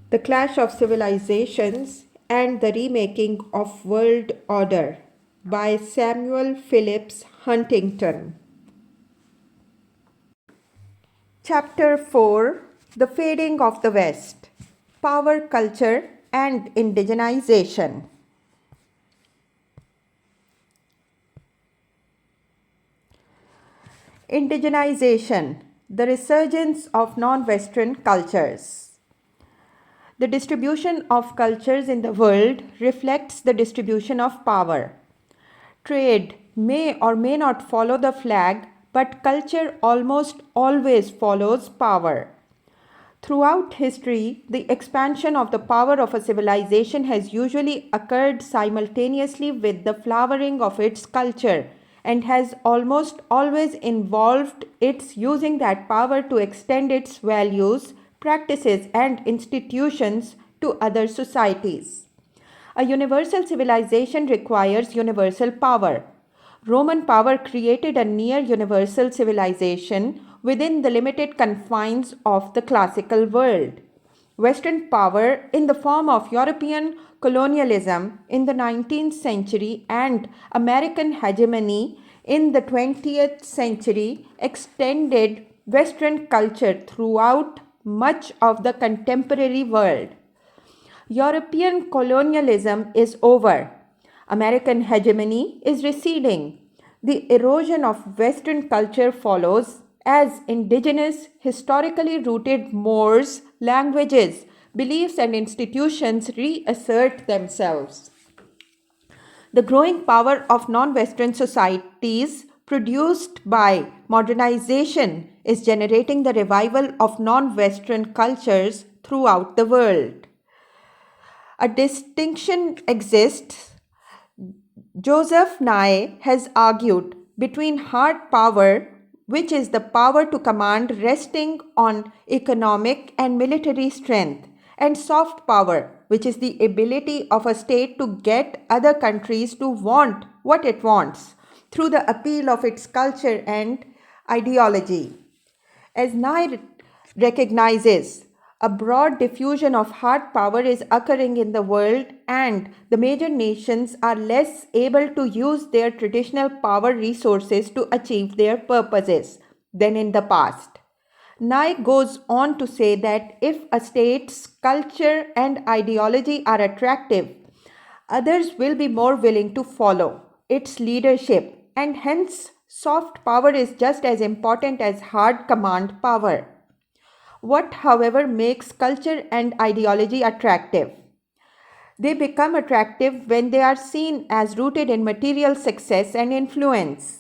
The Clash of Civilizations and the Remaking of World Order by Samuel Phillips Huntington. Chapter 4: The Fading of the West, Power Culture and Indigenization. Indigenization, the resurgence of non-Western cultures. The distribution of cultures in the world reflects the distribution of power. Trade may or may not follow the flag, but culture almost always follows power. Throughout history, the expansion of the power of a civilization has usually occurred simultaneously with the flowering of its culture and has almost always involved its using that power to extend its values, practices, and institutions to other societies. A universal civilization requires universal power. Roman power created a near universal civilization within the limited confines of the classical world. Western power, in the form of European colonialism in the 19th century and American hegemony in the 20th century, extended Western culture throughout much of the contemporary world. European colonialism is over. American hegemony is receding. The erosion of Western culture follows as indigenous, historically rooted mores, languages, beliefs, and institutions reassert themselves. The growing power of non-Western societies produced by modernization is generating the revival of non-Western cultures throughout the world. A distinction exists, Joseph Nye has argued, between hard power, which is the power to command resting on economic and military strength, and soft power, which is the ability of a state to get other countries to want what it wants through the appeal of its culture and ideology. As Nye recognizes, a broad diffusion of hard power is occurring in the world, and the major nations are less able to use their traditional power resources to achieve their purposes than in the past. Nye goes on to say that if a state's culture and ideology are attractive, others will be more willing to follow its leadership, and hence soft power is just as important as hard command power. What, however, makes culture and ideology attractive? They become attractive when they are seen as rooted in material success and influence.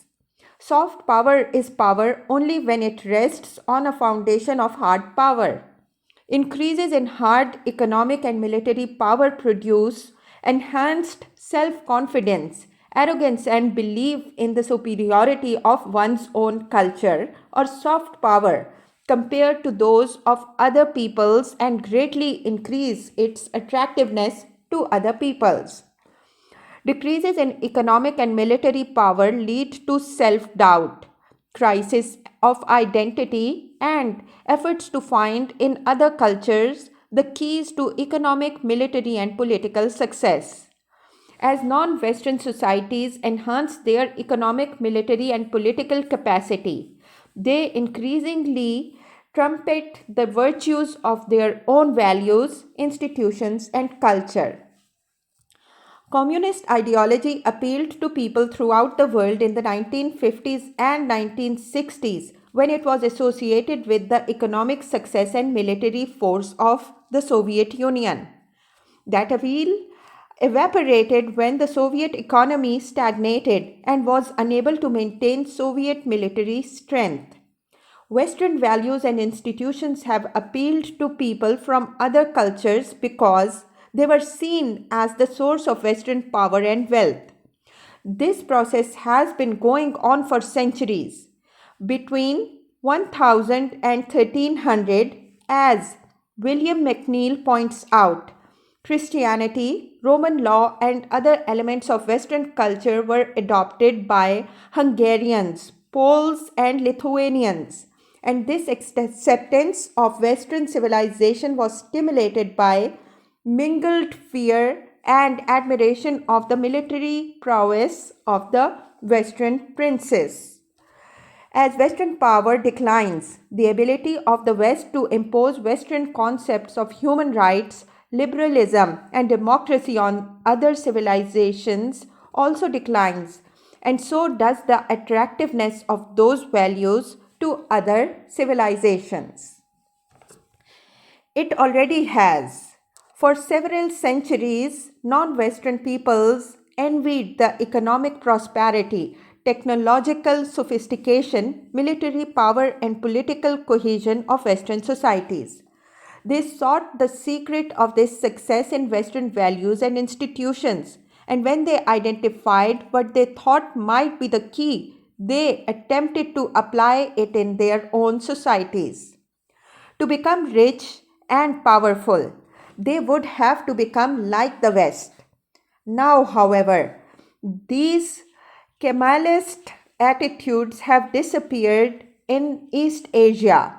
Soft power is power only when it rests on a foundation of hard power. Increases in hard economic and military power produce enhanced self-confidence, arrogance, and belief in the superiority of one's own culture or soft power compared to those of other peoples and greatly increase its attractiveness to other peoples. Decreases in economic and military power lead to self-doubt, crisis of identity, and efforts to find in other cultures the keys to economic, military, and political success. As non-Western societies enhance their economic, military, and political capacity, they increasingly trumpet the virtues of their own values, institutions, and culture. Communist ideology appealed to people throughout the world in the 1950s and 1960s when it was associated with the economic success and military force of the Soviet Union. That appeal evaporated when the Soviet economy stagnated and was unable to maintain Soviet military strength. Western values and institutions have appealed to people from other cultures because they were seen as the source of Western power and wealth. This process has been going on for centuries. Between 1000 and 1300, as William McNeill points out, Christianity, Roman law, and other elements of Western culture were adopted by Hungarians, Poles, and Lithuanians. And this acceptance of Western civilization was stimulated by mingled fear and admiration of the military prowess of the Western princes. As Western power declines, the ability of the West to impose Western concepts of human rights, liberalism, and democracy on other civilizations also declines, and so does the attractiveness of those values to other civilizations. It already has. For several centuries, non Western peoples envied the economic prosperity, technological sophistication, military power, and political cohesion of Western societies. They sought the secret of this success in Western values and institutions, and when they identified what they thought might be the key, they attempted to apply it in their own societies. To become rich and powerful, they would have to become like the West. Now, however, these Kemalist attitudes have disappeared in East Asia.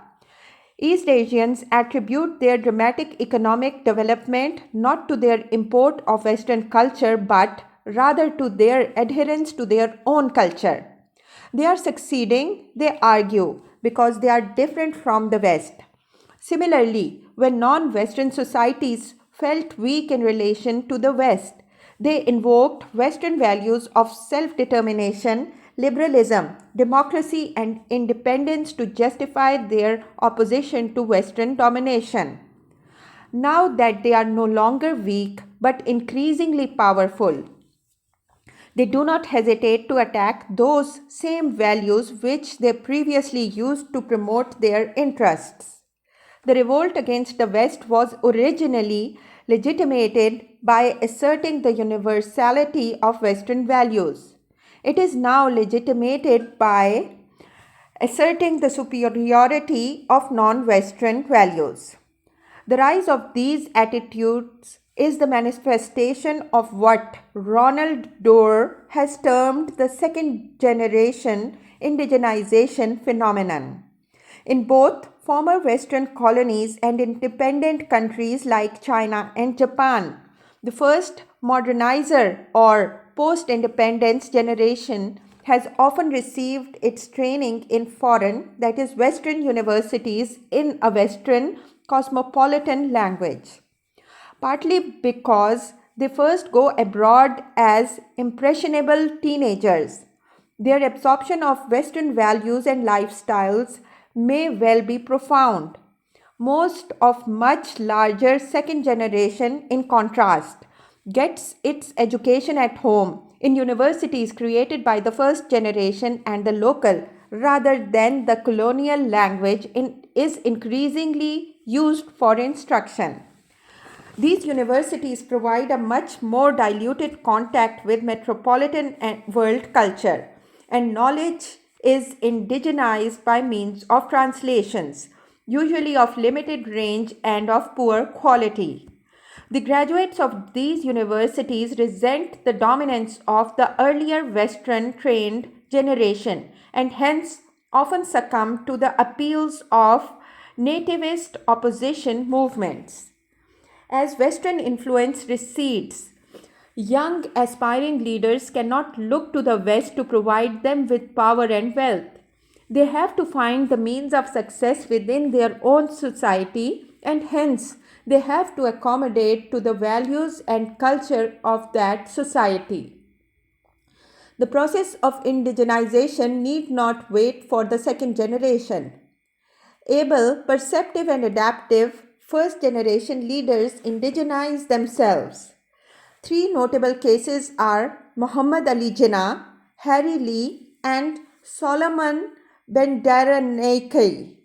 East Asians attribute their dramatic economic development not to their import of Western culture but rather to their adherence to their own culture. They are succeeding, they argue, because they are different from the West. Similarly, when non Western societies felt weak in relation to the West, they invoked Western values of self determination, liberalism, democracy, and independence to justify their opposition to Western domination. Now that they are no longer weak but increasingly powerful, they do not hesitate to attack those same values which they previously used to promote their interests. The revolt against the West was originally legitimated by asserting the universality of Western values. It is now legitimated by asserting the superiority of non Western values. The rise of these attitudes is the manifestation of what Ronald Dorr has termed the second generation indigenization phenomenon. In both former Western colonies and independent countries like China and Japan, the first modernizer or post independence generation has often received its training in foreign, that is, Western universities in a Western cosmopolitan language. Partly because they first go abroad as impressionable teenagers. Their absorption of Western values and lifestyles may well be profound. Most of much larger second generation, in contrast, gets its education at home in universities created by the first generation and the local rather than the colonial language is increasingly used for instruction. These universities provide a much more diluted contact with metropolitan and world culture, and knowledge is indigenized by means of translations, usually of limited range and of poor quality. The graduates of these universities resent the dominance of the earlier Western trained generation and hence often succumb to the appeals of nativist opposition movements. As Western influence recedes, young aspiring leaders cannot look to the West to provide them with power and wealth. They have to find the means of success within their own society, and hence they have to accommodate to the values and culture of that society. The process of indigenization need not wait for the second generation. Able, perceptive, and adaptive first generation leaders indigenize themselves. Three notable cases are Muhammad Ali Jinnah, Harry Lee, and Solomon Bendaranaike.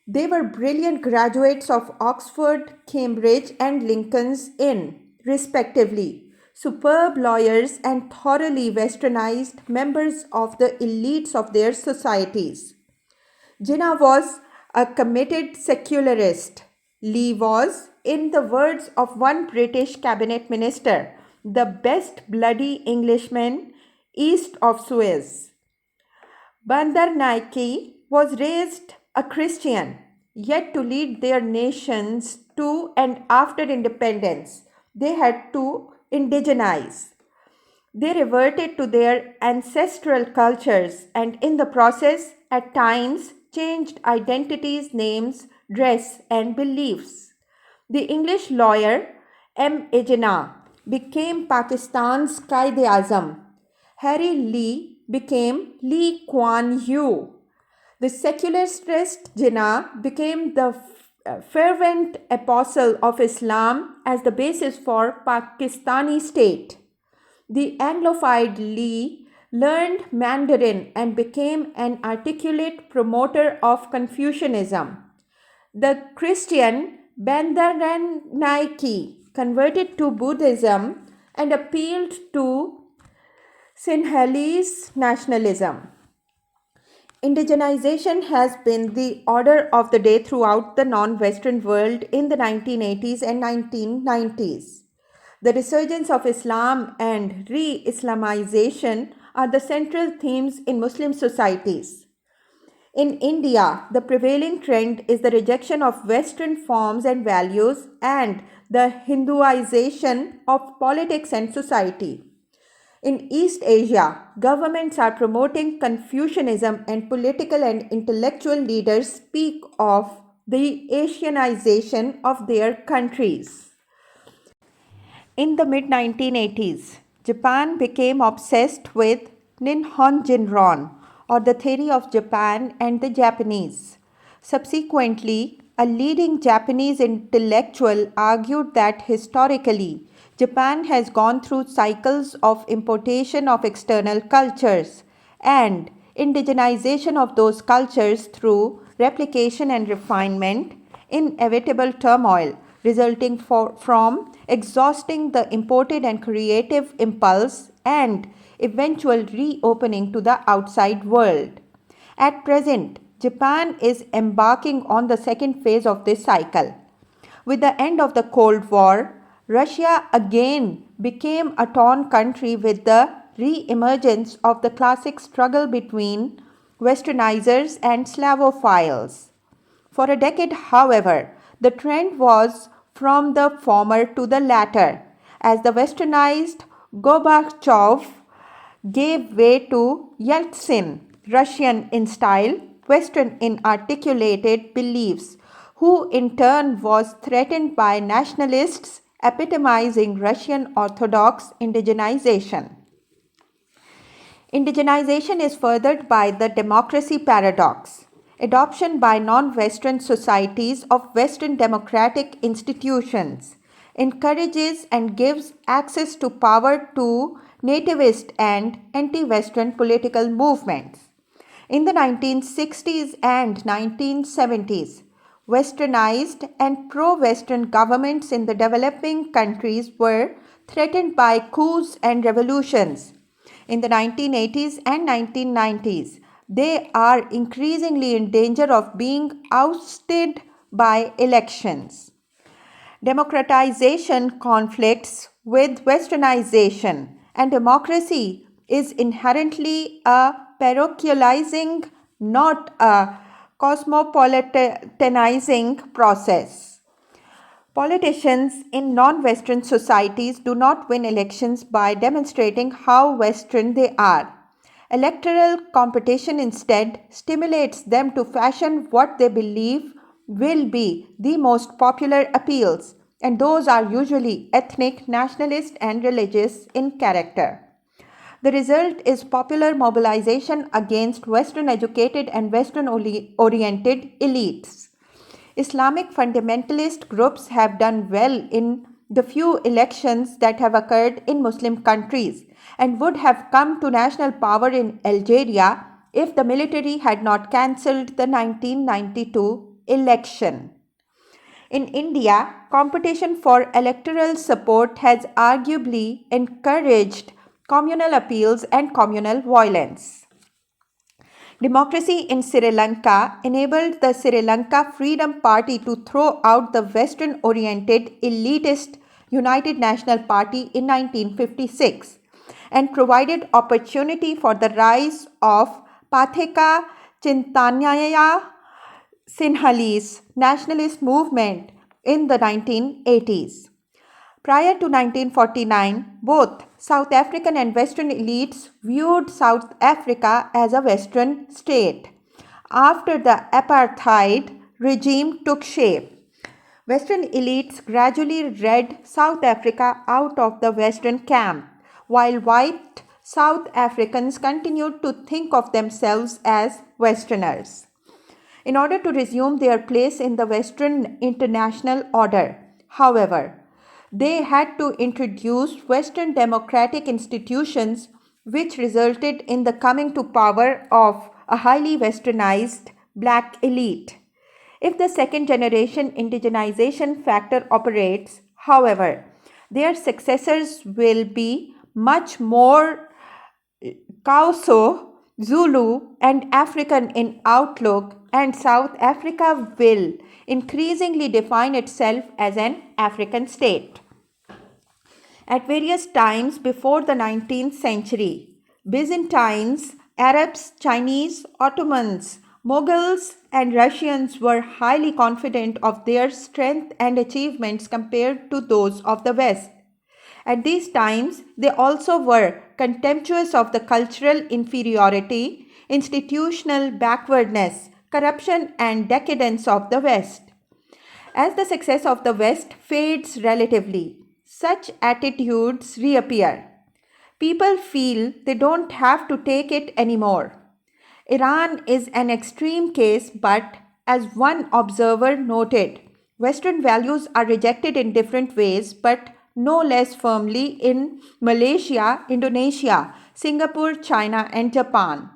They were brilliant graduates of Oxford, Cambridge, and Lincoln's Inn, respectively, superb lawyers and thoroughly westernized members of the elites of their societies. Jinnah was a committed secularist. Lee was, in the words of one British cabinet minister, the best bloody Englishman east of Suez. Bandar Naiki was raised a Christian, yet to lead their nations to and after independence, they had to indigenize. They reverted to their ancestral cultures and, in the process, at times changed identities, names, dress, and beliefs. The English lawyer M. A. Jinnah became Pakistan's Qaid-e-Azam. Harry Lee became Lee Kuan Yew. The secularist Jinnah became the fervent apostle of Islam as the basis for Pakistani state. The Anglophile Lee learned Mandarin and became an articulate promoter of Confucianism. The Christian Bandaranaike converted to Buddhism and appealed to Sinhalese nationalism. Indigenization has been the order of the day throughout the non-Western world in the 1980s and 1990s. The resurgence of Islam and re-Islamization are the central themes in Muslim societies. In India, the prevailing trend is the rejection of Western forms and values and the Hinduization of politics and society. In East Asia, governments are promoting Confucianism and political and intellectual leaders speak of the Asianization of their countries. In the mid 1980s, Japan became obsessed with Ninhonjinron, or the theory of Japan and the Japanese. Subsequently, a leading Japanese intellectual argued that historically, Japan has gone through cycles of importation of external cultures and indigenization of those cultures through replication and refinement, inevitable turmoil resulting from exhausting the imported and creative impulse and eventual reopening to the outside world. At present, Japan is embarking on the second phase of this cycle. With the end of the Cold War, Russia again became a torn country with the re-emergence of the classic struggle between Westernizers and Slavophiles. For a decade, however, the trend was from the former to the latter, as the westernized Gorbachev gave way to Yeltsin, Russian in style, Western in articulated beliefs, who in turn was threatened by nationalists epitomizing Russian Orthodox indigenization. Indigenization is furthered by the democracy paradox. Adoption by non-Western societies of Western democratic institutions encourages and gives access to power to nativist and anti-Western political movements. In the 1960s and 1970s, Westernized and pro-Western governments in the developing countries were threatened by coups and revolutions. In the 1980s and 1990s, they are increasingly in danger of being ousted by elections. Democratization conflicts with westernization, and democracy is inherently a parochializing, not a cosmopolitanizing process. Politicians in non-Western societies do not win elections by demonstrating how Western they are. Electoral competition instead stimulates them to fashion what they believe will be the most popular appeals, and those are usually ethnic, nationalist, and religious in character. The result is popular mobilization against Western educated and Western oriented elites. Islamic fundamentalist groups have done well in the few elections that have occurred in Muslim countries and would have come to national power in Algeria if the military had not cancelled the 1992 election. In India, competition for electoral support has arguably encouraged communal appeals and communal violence. Democracy in Sri Lanka enabled the Sri Lanka Freedom Party to throw out the Western-oriented elitist United National Party in 1956 and provided opportunity for the rise of Patheka Chintanyaya Sinhalese nationalist movement in the 1980s. Prior to 1949, both South African and Western elites viewed South Africa as a Western state. After the apartheid regime took shape, Western elites gradually read South Africa out of the Western camp, while white South Africans continued to think of themselves as Westerners. In order to resume their place in the Western international order, however, they had to introduce Western democratic institutions, which resulted in the coming to power of a highly westernized black elite. If the second generation indigenization factor operates, however, their successors will be much more Kauso, Zulu, and African in outlook, and South Africa will increasingly define itself as an African state. At various times before the 19th century, Byzantines, Arabs, Chinese, Ottomans, Mughals, and Russians were highly confident of their strength and achievements compared to those of the West. At these times, they also were contemptuous of the cultural inferiority, institutional backwardness, corruption, and decadence of the West. As the success of the West fades relatively, such attitudes reappear. People feel they don't have to take it anymore. Iran is an extreme case, but as one observer noted, Western values are rejected in different ways, but no less firmly in Malaysia, Indonesia, Singapore, China, and Japan.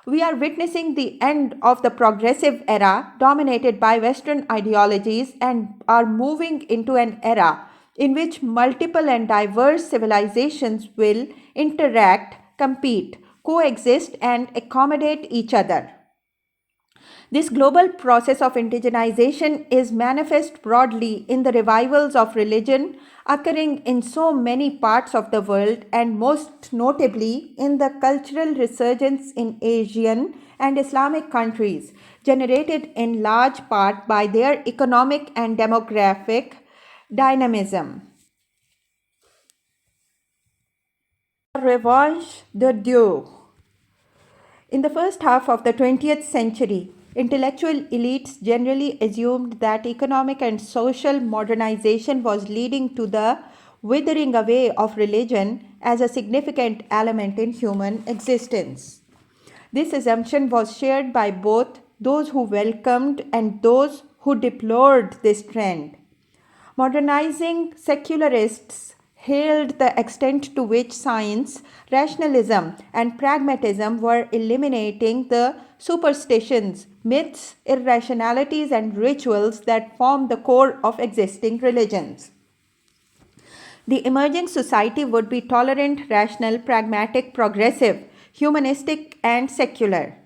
We are witnessing the end of the progressive era dominated by Western ideologies and are moving into an era in which multiple and diverse civilizations will interact, compete, coexist, and accommodate each other. This global process of indigenization is manifest broadly in the revivals of religion occurring in so many parts of the world, and most notably in the cultural resurgence in Asian and Islamic countries, generated in large part by their economic and demographic dynamism. Revanche de Dieu. In the first half of the 20th century, intellectual elites generally assumed that economic and social modernization was leading to the withering away of religion as a significant element in human existence. This assumption was shared by both those who welcomed and those who deplored this trend. Modernizing secularists hailed the extent to which science, rationalism, and pragmatism were eliminating the superstitions, myths, irrationalities, and rituals that form the core of existing religions. The emerging society would be tolerant, rational, pragmatic, progressive, humanistic, and secular.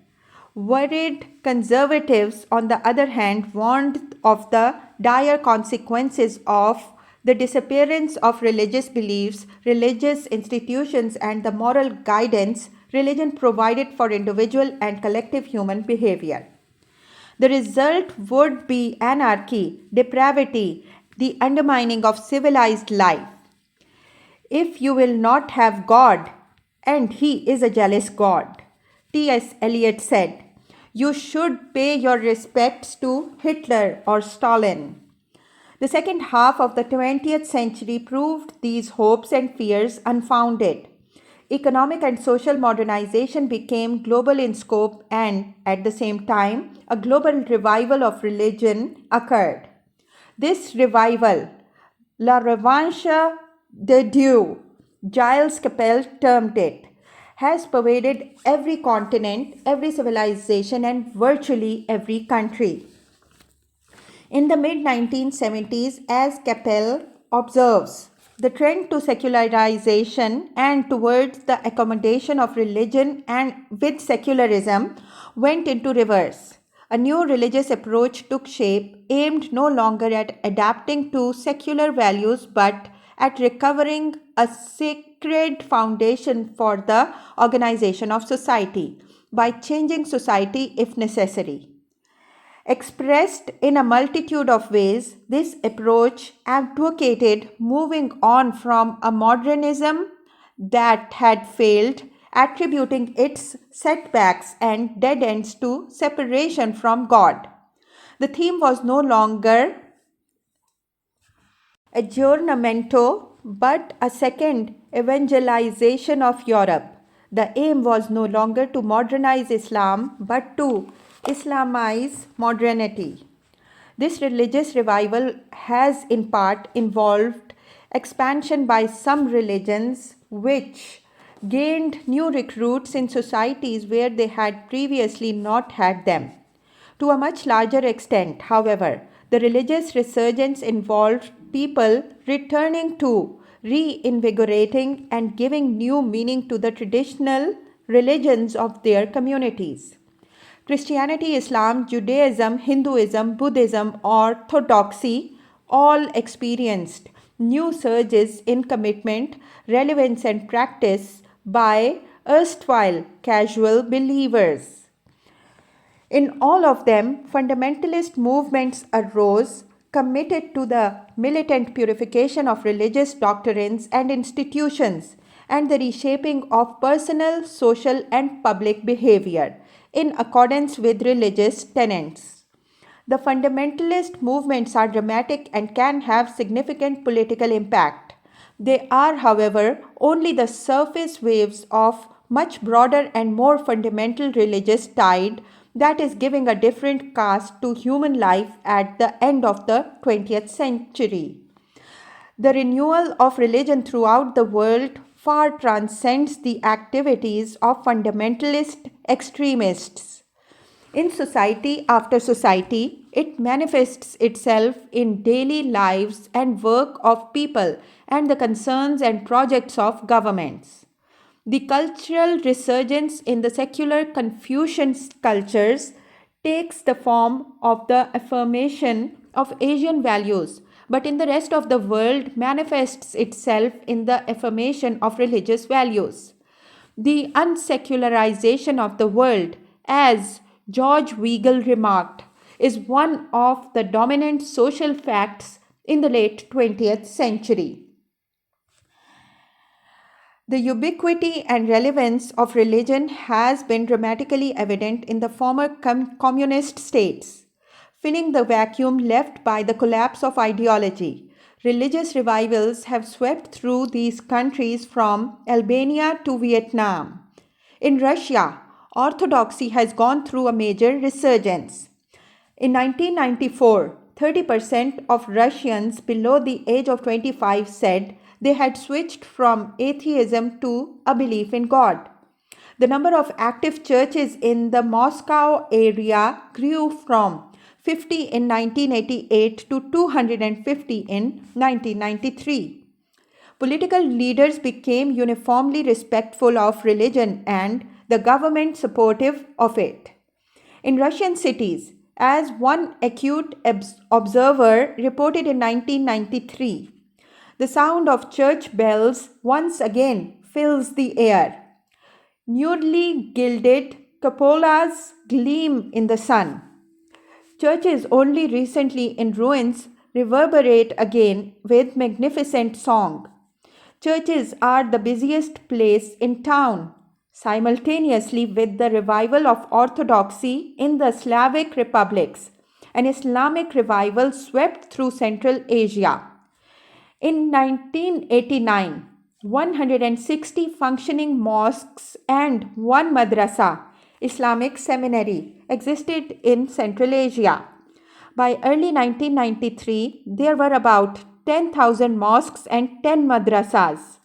Worried conservatives, on the other hand, warned of the dire consequences of the disappearance of religious beliefs, religious institutions, and the moral guidance religion provided for individual and collective human behavior. The result would be anarchy, depravity, the undermining of civilized life. If you will not have God, and He is a jealous God, T.S. Eliot said, you should pay your respects to Hitler or Stalin. The second half of the 20th century proved these hopes and fears unfounded. Economic and social modernization became global in scope, and at the same time, a global revival of religion occurred. This revival, La Revanche de Dieu, Gilles Capel termed it, has pervaded every continent, every civilization, and virtually every country. In the mid 1970s, as Capel observes, the trend to secularization and towards the accommodation of religion and with secularism went into reverse. A new religious approach took shape, aimed no longer at adapting to secular values but at recovering a sacred foundation for the organization of society by changing society if necessary. Expressed in a multitude of ways, this approach advocated moving on from a modernism that had failed, attributing its setbacks and dead ends to separation from God. The theme was no longer aggiornamento but a second evangelization of Europe. The aim was no longer to modernize Islam but to Islamize modernity. This religious revival has in part involved expansion by some religions which gained new recruits in societies where they had previously not had them. To a much larger extent, however, the religious resurgence involved people returning to, reinvigorating, and giving new meaning to the traditional religions of their communities. Christianity, Islam, Judaism, Hinduism, Buddhism, Orthodoxy all experienced new surges in commitment, relevance, and practice by erstwhile casual believers. In all of them, fundamentalist movements arose, committed to the militant purification of religious doctrines and institutions and the reshaping of personal, social, and public behavior in accordance with religious tenets. The fundamentalist movements are dramatic and can have significant political impact. They are, however, only the surface waves of much broader and more fundamental religious tide that is giving a different cast to human life at the end of the 20th century. The renewal of religion throughout the world far transcends the activities of fundamentalist extremists. In society after society, it manifests itself in daily lives and work of people and the concerns and projects of governments. The cultural resurgence in the secular Confucian cultures takes the form of the affirmation of Asian values, but in the rest of the world manifests itself in the affirmation of religious values. The unsecularization of the world, as George Weigel remarked, is one of the dominant social facts in the late 20th century. The ubiquity and relevance of religion has been dramatically evident in the former communist states, filling the vacuum left by the collapse of ideology. Religious revivals have swept through these countries from Albania to Vietnam. In Russia, Orthodoxy has gone through a major resurgence. In 1994, 30% of Russians below the age of 25 said they had switched from atheism to a belief in God. The number of active churches in the Moscow area grew from 50 in 1988 to 250 in 1993. Political leaders became uniformly respectful of religion and the government supportive of it. In Russian cities, as one acute observer reported in 1993, the sound of church bells once again fills the air. Newly gilded cupolas gleam in the sun. Churches only recently in ruins reverberate again with magnificent song. Churches are the busiest place in town, simultaneously with the revival of orthodoxy in the Slavic republics. An Islamic revival swept through Central Asia. In 1989, 160 functioning mosques and one madrasa, Islamic seminary, existed in Central Asia. By early 1993, there were about 10,000 mosques and 10 madrasas.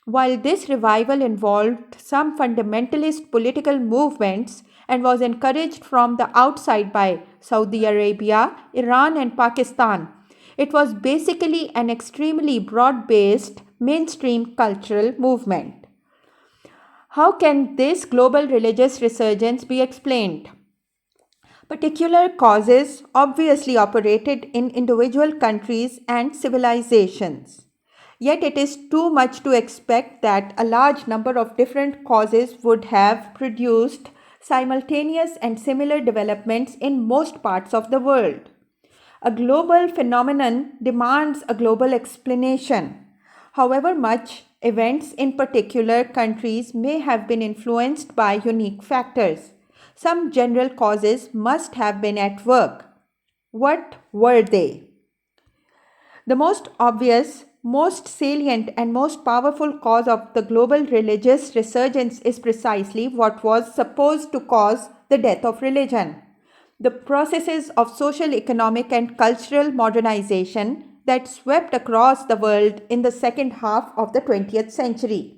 While this revival involved some fundamentalist political movements and was encouraged from the outside by Saudi Arabia, Iran, and Pakistan, it was basically an extremely broad-based mainstream cultural movement. How can this global religious resurgence be explained? Particular causes obviously operated in individual countries and civilizations. Yet it is too much to expect that a large number of different causes would have produced simultaneous and similar developments in most parts of the world. A global phenomenon demands a global explanation. However much events in particular countries may have been influenced by unique factors, some general causes must have been at work. What were they? The most obvious, most salient, and most powerful cause of the global religious resurgence is precisely what was supposed to cause the death of religion: the processes of social, economic, and cultural modernization that swept across the world in the second half of the 20th century.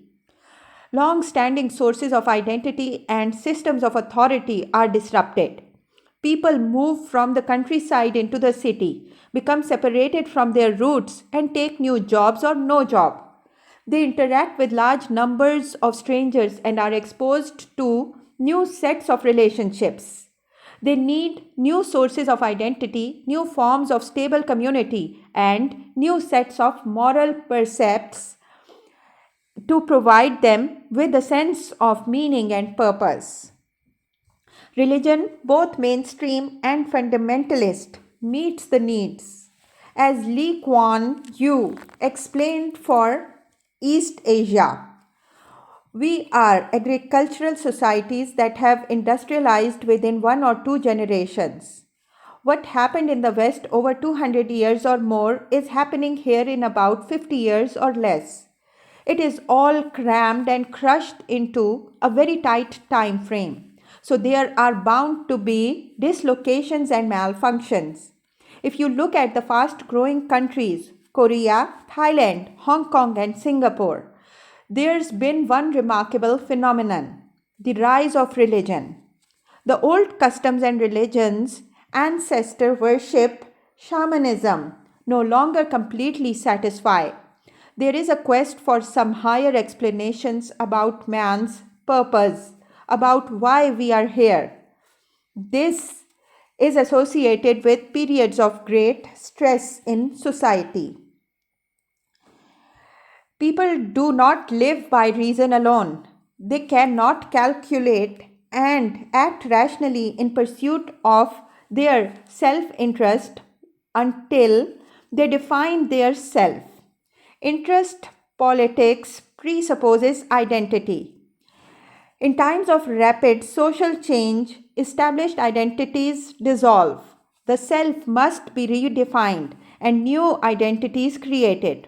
Long standing sources of identity and systems of authority are disrupted. People move from the countryside into the city, become separated from their roots, and take new jobs or no job. They interact with large numbers of strangers and are exposed to new sets of relationships. They need new sources of identity, new forms of stable community, and new sets of moral precepts to provide them with a sense of meaning and purpose. Religion, both mainstream and fundamentalist, meets the needs. As Lee Kuan Yew explained for East Asia, we are agricultural societies that have industrialized within 1 or 2 generations. What happened in the West over 200 years or more is happening here in about 50 years or less. It is all crammed and crushed into a very tight time frame. So there are bound to be dislocations and malfunctions. If you look at the fast growing countries, Korea, Thailand, Hong Kong, and Singapore, there's been one remarkable phenomenon: the rise of religion. The old customs and religions, ancestor worship, shamanism, no longer completely satisfy. There is a quest for some higher explanations about man's purpose, about why we are here. This is associated with periods of great stress in society. People do not live by reason alone. They cannot calculate and act rationally in pursuit of their self interest until they define their self. Interest politics presupposes identity. In times of rapid social change, established identities dissolve. The self must be redefined and new identities created.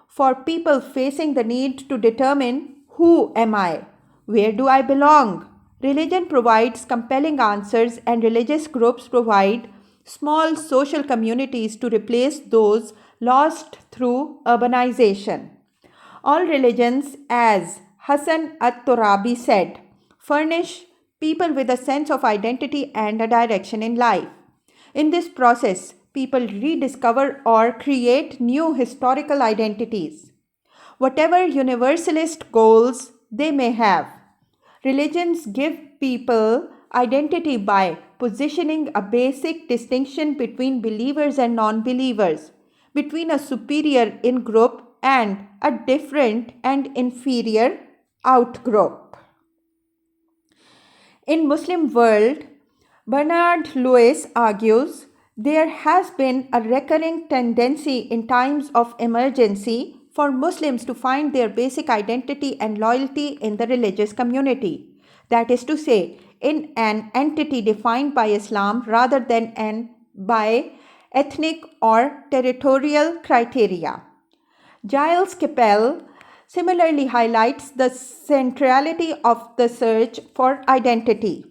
For people facing the need to determine who am I, where do I belong, religion provides compelling answers, and religious groups provide small social communities to replace those lost through urbanization. All religions, as Hassan at-Turabi said, furnish people with a sense of identity and a direction in life. In this process, people rediscover or create new historical identities. Whatever universalist goals they may have, religions give people identity by positioning a basic distinction between believers and non believers, between a superior in group and a different and inferior outgroup. In Muslim world, Bernard Lewis argues there has been a recurring tendency in times of emergency for Muslims to find their basic identity and loyalty in the religious community. That is to say, in an entity defined by Islam rather than by ethnic or territorial criteria. Giles Capel similarly highlights the centrality of the search for identity.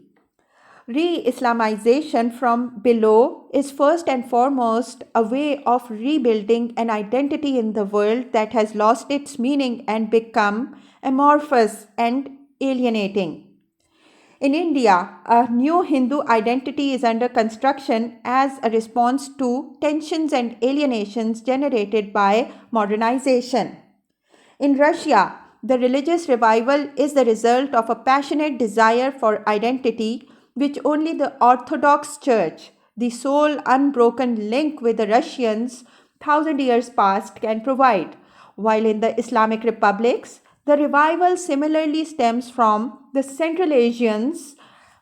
Re-Islamization from below is first and foremost a way of rebuilding an identity in the world that has lost its meaning and become amorphous and alienating. In India, a new Hindu identity is under construction as a response to tensions and alienations generated by modernization. In Russia, the religious revival is the result of a passionate desire for identity which only the Orthodox Church, the sole unbroken link with the Russians 1,000 years past, can provide, while in the Islamic republics, the revival similarly stems from the Central Asians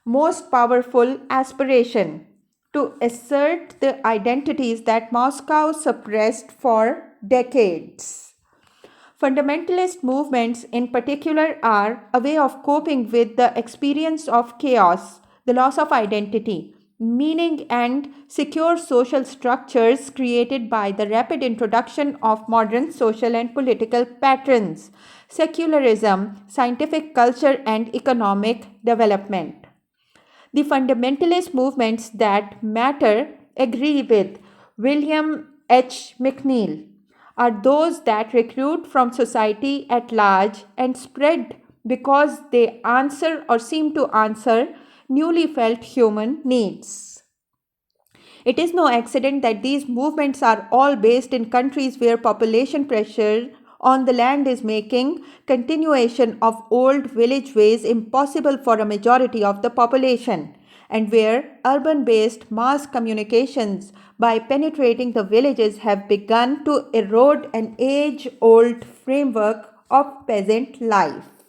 most powerful aspiration to assert the identities that Moscow suppressed for decades. Fundamentalist movements, in particular, are a way of coping with the experience of chaos, the loss of identity, meaning, and secure social structures created by the rapid introduction of modern social and political patterns, secularism, scientific culture, and economic development. The fundamentalist movements that matter, agree with William H. McNeill, are those that recruit from society at large and spread because they answer or seem to answer newly felt human needs. It is no accident that these movements are all based in countries where population pressure on the land is making continuation of old village ways impossible for a majority of the population, and where urban based mass communications by penetrating the villages have begun to erode an age old framework of peasant life.